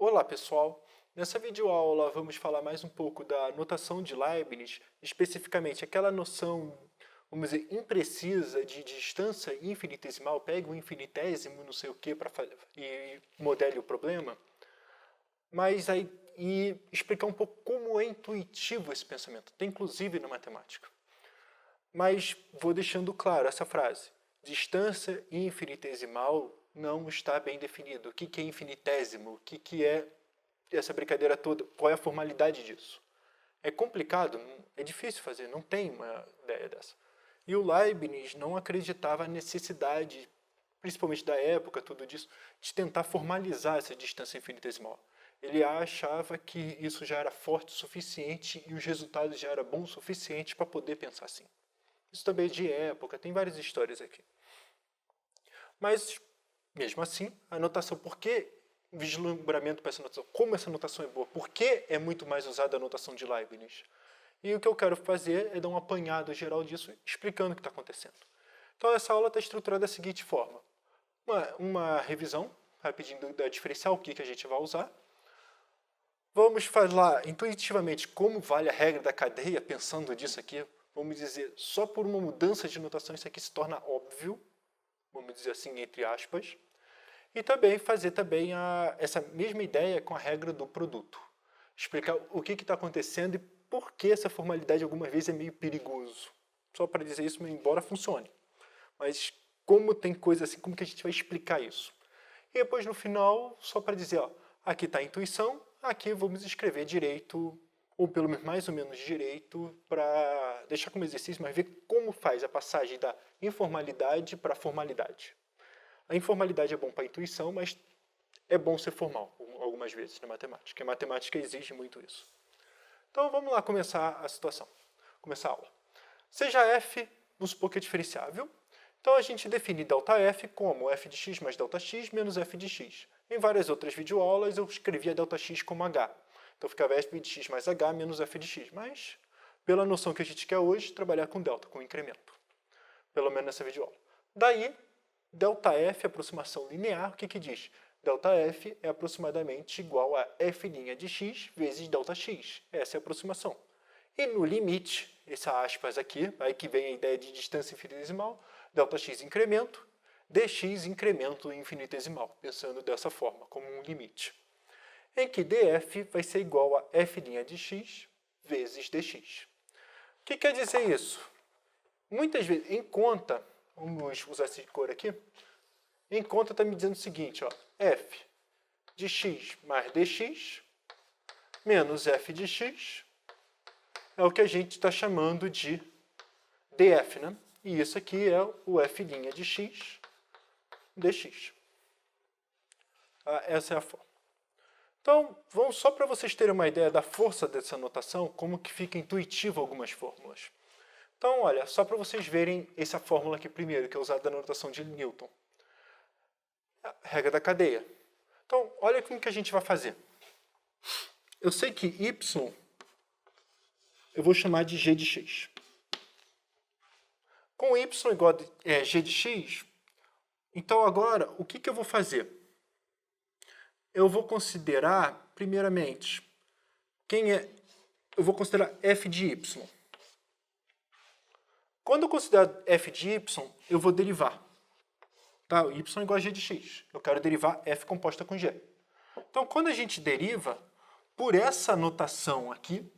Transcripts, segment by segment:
Olá pessoal, nessa videoaula vamos falar mais um pouco da notação de Leibniz, especificamente aquela noção, vamos dizer, imprecisa de distância infinitesimal, pega um infinitésimo não sei o que e modele o problema, e explicar um pouco como é intuitivo esse pensamento, tem inclusive na matemática. Mas vou deixando claro essa frase, distância infinitesimal não está bem definido. O que é infinitésimo? O que é essa brincadeira toda? Qual é a formalidade disso? É complicado, é difícil fazer, não tem uma ideia dessa. E o Leibniz não acreditava na necessidade, principalmente da época, tudo disso, de tentar formalizar essa distância infinitesimal. Ele achava que isso já era forte o suficiente e os resultados já eram bons o suficiente para poder pensar assim. Isso também é de época, tem várias histórias aqui. Mas, mesmo assim, a notação, por que vislumbramento para essa notação? Como essa notação é boa? Por que é muito mais usada a notação de Leibniz? E o que eu quero fazer é dar um apanhado geral disso, explicando o que está acontecendo. Então, essa aula está estruturada da seguinte forma. Uma revisão, rapidinho, da diferencial, o que a gente vai usar. Vamos falar intuitivamente como vale a regra da cadeia, pensando nisso aqui. Vamos dizer, só por uma mudança de notação isso aqui se torna óbvio, vamos dizer assim, entre aspas. E também fazer essa mesma ideia com a regra do produto. Explicar o que está acontecendo e por que essa formalidade algumas vezes é meio perigoso. Só para dizer isso, embora funcione. Mas como tem coisa assim, como que a gente vai explicar isso? E depois no final, só para dizer, ó, aqui está a intuição, aqui vamos escrever direito, ou pelo menos mais ou menos direito, para deixar como exercício, mas ver como faz a passagem da informalidade para a formalidade. A informalidade é bom para a intuição, mas é bom ser formal, algumas vezes, na matemática. A matemática exige muito isso. Então, vamos lá começar a situação. Começar a aula. Seja f, vamos supor que é diferenciável. Então, a gente define ΔF como f de x mais Δx menos f de x. Em várias outras videoaulas, eu escrevia Δx como h. Então, ficava f de x mais h menos f de x. Mas, pela noção que a gente quer hoje, trabalhar com delta, com incremento. Pelo menos nessa videoaula. Daí, ΔF, aproximação linear, o que diz? ΔF é aproximadamente igual a f' de x vezes ΔX. Essa é a aproximação. E no limite, esse aspas aqui, aí que vem a ideia de distância infinitesimal, ΔX incremento, dx incremento infinitesimal, pensando dessa forma, como um limite. Em que df vai ser igual a f' de x vezes dx. O que quer dizer isso? Muitas vezes, em conta, vamos usar essa cor aqui, em conta está me dizendo o seguinte, ó, f de x mais dx menos f de x é o que a gente está chamando de df, né? E isso aqui é o f' de x dx. Essa é a forma. Então, vamos só para vocês terem uma ideia da força dessa notação, como que fica intuitivo algumas fórmulas. Então, olha, só para vocês verem essa fórmula aqui primeiro, que é usada na notação de Newton. A regra da cadeia. Então, olha como que a gente vai fazer. Eu sei que y eu vou chamar de g de x. Com y igual a g de x, então agora, o que eu vou fazer? Eu vou considerar, primeiramente, eu vou considerar f de y. Quando eu considerar f de y, eu vou derivar. Tá? Y igual a g de x. Eu quero derivar f composta com g. Então, quando a gente deriva, por essa notação aqui,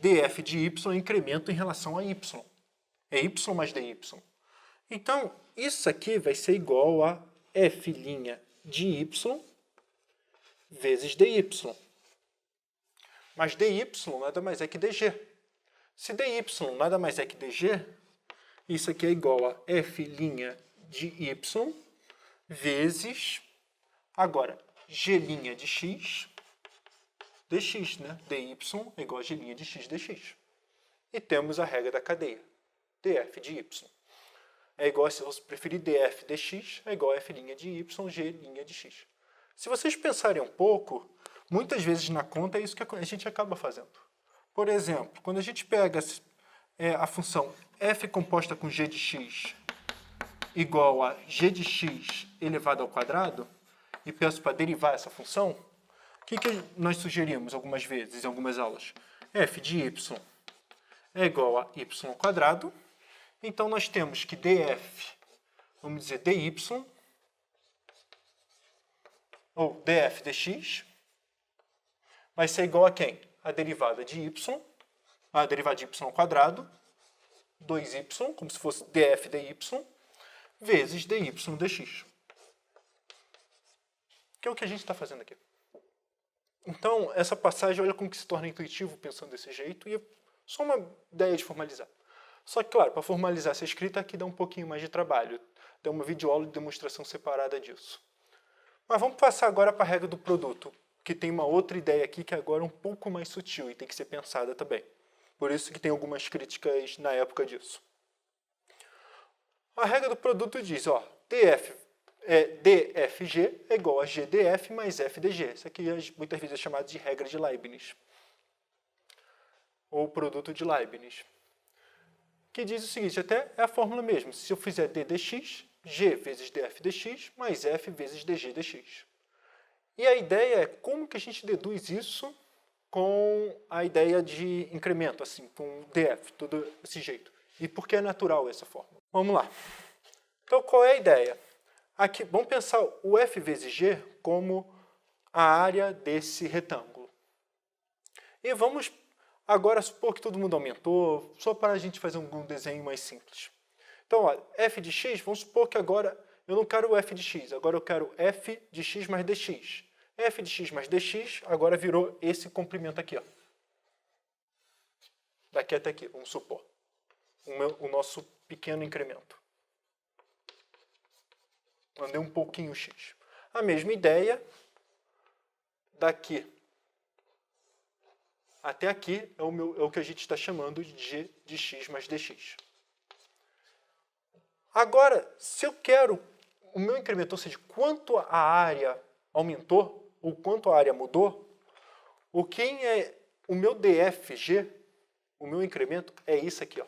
df de y é incremento em relação a y. É y mais dy. Então, isso aqui vai ser igual a f' de y vezes dy. Mas dy nada mais é que dg. Se dy nada mais é que dg, isso aqui é igual a f' de y vezes, agora, g' de x dx, né? dy é igual a g' de x dx. E temos a regra da cadeia, df de y. É igual, se você preferir, df dx é igual a f' de y, g' de x. Se vocês pensarem um pouco, muitas vezes na conta é isso que a gente acaba fazendo. Por exemplo, quando a gente pega a função f composta com g de x igual a g de x elevado ao quadrado, e peço para derivar essa função, que nós sugerimos algumas vezes, em algumas aulas? F de y é igual a y ao quadrado. Então, nós temos que df, vamos dizer dy, ou df dx, vai ser igual a quem? A derivada de y, a derivada de y ao quadrado, 2y, como se fosse df dy, vezes dy dx. Que é o que a gente está fazendo aqui. Então, essa passagem, olha como que se torna intuitivo pensando desse jeito, e é só uma ideia de formalizar. Só que, claro, para formalizar essa escrita aqui dá um pouquinho mais de trabalho. Dá uma videoaula de demonstração separada disso. Mas vamos passar agora para a regra do produto, que tem uma outra ideia aqui que agora é um pouco mais sutil e tem que ser pensada também. Por isso que tem algumas críticas na época disso. A regra do produto diz, ó, dfg é igual a gdf mais fdg. Isso aqui muitas vezes é chamado de regra de Leibniz. Ou produto de Leibniz. Que diz o seguinte, até é a fórmula mesmo. Se eu fizer d dx, g vezes df dx, mais f vezes dg dx. E a ideia é como que a gente deduz isso com a ideia de incremento, assim, com df, todo esse jeito. E por que é natural essa fórmula? Vamos lá. Então, qual é a ideia? Aqui, vamos pensar o f vezes g como a área desse retângulo. E vamos agora supor que todo mundo aumentou, só para a gente fazer um desenho mais simples. Então, ó, f de x, vamos supor que agora eu não quero o f de x, agora eu quero f de x mais dx. F de x mais dx agora virou esse comprimento aqui, ó. Daqui até aqui, vamos supor. O nosso pequeno incremento. Andei um pouquinho x. A mesma ideia, daqui até aqui é o que a gente está chamando de g de x mais dx. Agora, se eu quero o meu incremento, ou seja, quanto a área aumentou, ou quanto a área mudou, o meu dfg, o meu incremento, é isso aqui, ó.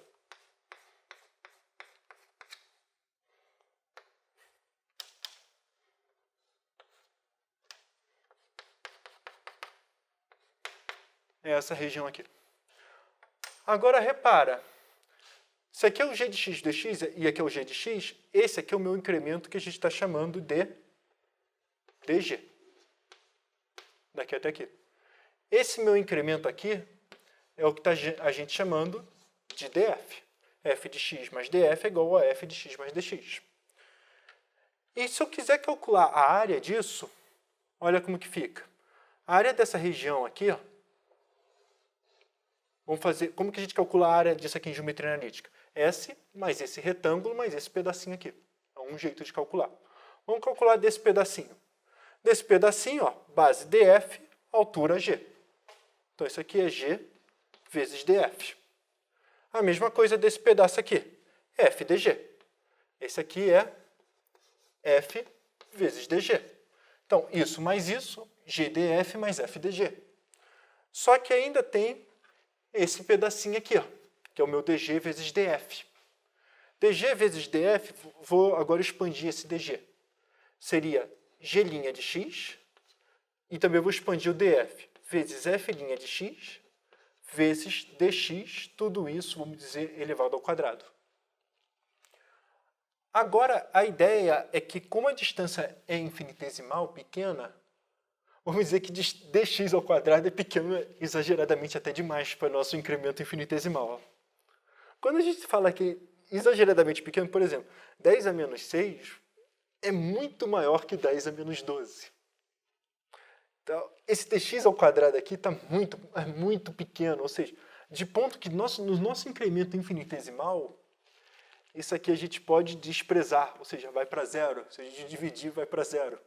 É essa região aqui. Agora, repara. Isso aqui é o g de x dx e aqui é o g de x. Esse aqui é o meu incremento que a gente está chamando de dg. Daqui até aqui. Esse meu incremento aqui é o que está a gente chamando de df. f de x mais df é igual a f de x mais dx. E se eu quiser calcular a área disso, olha como que fica. A área dessa região aqui, ó, vamos fazer, como que a gente calcula a área disso aqui em geometria analítica? S mais esse retângulo mais esse pedacinho aqui. É um jeito de calcular. Vamos calcular desse pedacinho. Desse pedacinho, ó, base df, altura g. Então, isso aqui é g vezes df. A mesma coisa desse pedaço aqui, f dg. Esse aqui é f vezes dg. Então, isso mais isso, gdf mais fdg. Só que ainda tem esse pedacinho aqui, ó, que é o meu dg vezes df. dg vezes df, vou agora expandir esse dg. Seria g' de x, e também vou expandir o df, vezes f' de x, vezes dx, tudo isso, vamos dizer, elevado ao quadrado. Agora, a ideia é que, como a distância é infinitesimal, pequena, vamos dizer que dx ao quadrado é pequeno, exageradamente até demais para o nosso incremento infinitesimal. Quando a gente fala que exageradamente pequeno, por exemplo, 10 a menos 6 é muito maior que 10 a menos 12. Então, esse dx ao quadrado aqui está muito pequeno, ou seja, de ponto que no nosso incremento infinitesimal, isso aqui a gente pode desprezar, ou seja, vai para zero. Se a gente dividir, vai para zero.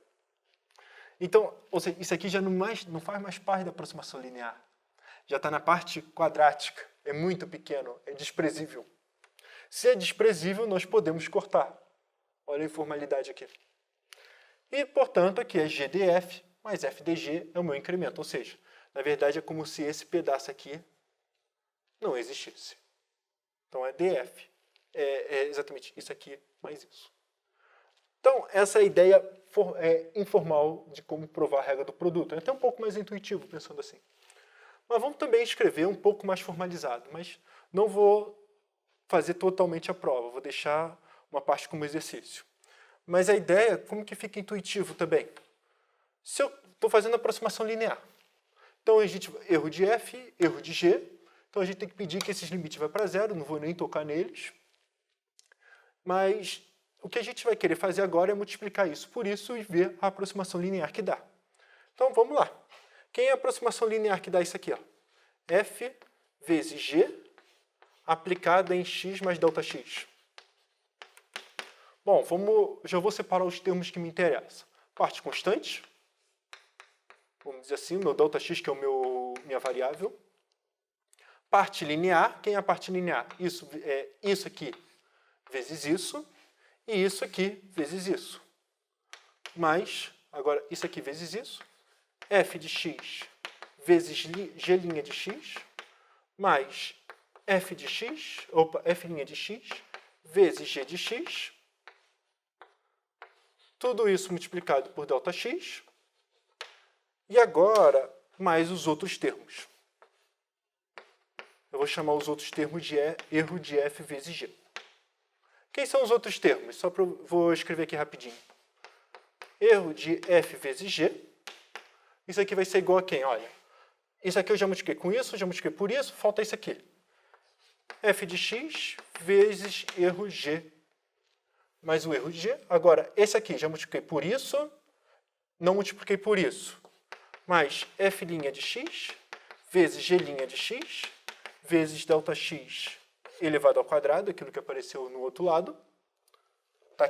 Então, ou seja, isso aqui já não faz mais parte da aproximação linear. Já está na parte quadrática. É muito pequeno, é desprezível. Se é desprezível, nós podemos cortar. Olha a informalidade aqui. E, portanto, aqui é gdf mais fdg é o meu incremento. Ou seja, na verdade é como se esse pedaço aqui não existisse. Então é df. É exatamente isso aqui mais isso. Então, essa é a ideia informal de como provar a regra do produto. É até um pouco mais intuitivo, pensando assim. Mas vamos também escrever um pouco mais formalizado, mas não vou fazer totalmente a prova, vou deixar uma parte como exercício. Mas a ideia, como que fica intuitivo também? Se eu estou fazendo aproximação linear, então a gente, erro de f, erro de g, então a gente tem que pedir que esses limites vão para zero, não vou nem tocar neles. Mas o que a gente vai querer fazer agora é multiplicar isso por isso e ver a aproximação linear que dá. Então vamos lá. Quem é a aproximação linear que dá isso aqui? Ó? F vezes g aplicada em x mais ΔX. Bom, já vou separar os termos que me interessam. Parte constante, vamos dizer assim, meu ΔX, que é minha variável. Parte linear, quem é a parte linear? Isso aqui vezes isso, e isso aqui vezes isso. Mais, agora, isso aqui vezes isso, f de x vezes g' de x, mais f de x, f' de x, vezes g de x, tudo isso multiplicado por ΔX, e agora mais os outros termos. Eu vou chamar os outros termos de erro de f vezes g. Quem são os outros termos? Vou escrever aqui rapidinho. Erro de f vezes g. Isso aqui vai ser igual a quem? Olha, isso aqui eu já multipliquei com isso, já multipliquei por isso, falta isso aqui. F de x vezes erro g. Mais o erro de g. Agora, esse aqui já multipliquei por isso, não multipliquei por isso. Mais f' de x vezes g' de x vezes ΔX elevado ao quadrado, aquilo que apareceu no outro lado. Está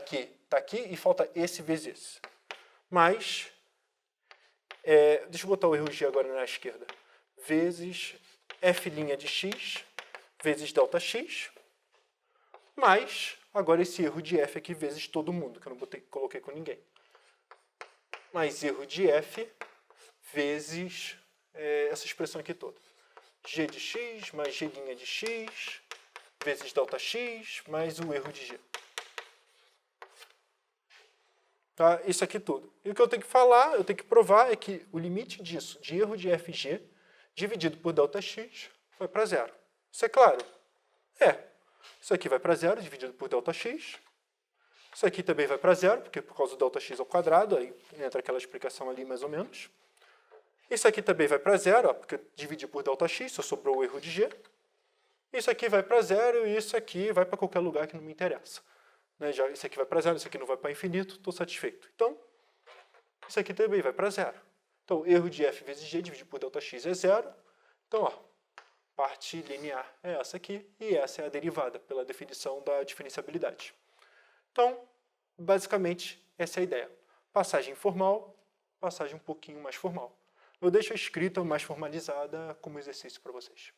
aqui, e falta esse vezes esse. Mais, deixa eu botar o erro g agora na esquerda, vezes f' de x vezes ΔX, mais, agora esse erro de f aqui vezes todo mundo, que eu não coloquei com ninguém. Mais erro de f vezes essa expressão aqui toda. G de x mais g' de x vezes ΔX mais o erro de g. Tá? Isso aqui tudo. E o que eu tenho que falar, eu tenho que provar é que o limite disso, de erro de fg, dividido por ΔX, vai para zero. Isso é claro? Isso aqui vai para zero, dividido por ΔX. Isso aqui também vai para zero, porque por causa do ΔX ao quadrado, aí entra aquela explicação ali mais ou menos. Isso aqui também vai para zero, ó, porque dividir por ΔX, só sobrou o erro de g. Isso aqui vai para zero e isso aqui vai para qualquer lugar que não me interessa. Né? Já, isso aqui vai para zero, isso aqui não vai para infinito, estou satisfeito. Então, isso aqui também vai para zero. Então, erro de f vezes g dividido por ΔX é zero. Então, ó, parte linear é essa aqui e essa é a derivada pela definição da diferenciabilidade. Então, basicamente, essa é a ideia. Passagem formal, passagem um pouquinho mais formal. Eu deixo a escrita mais formalizada como exercício para vocês.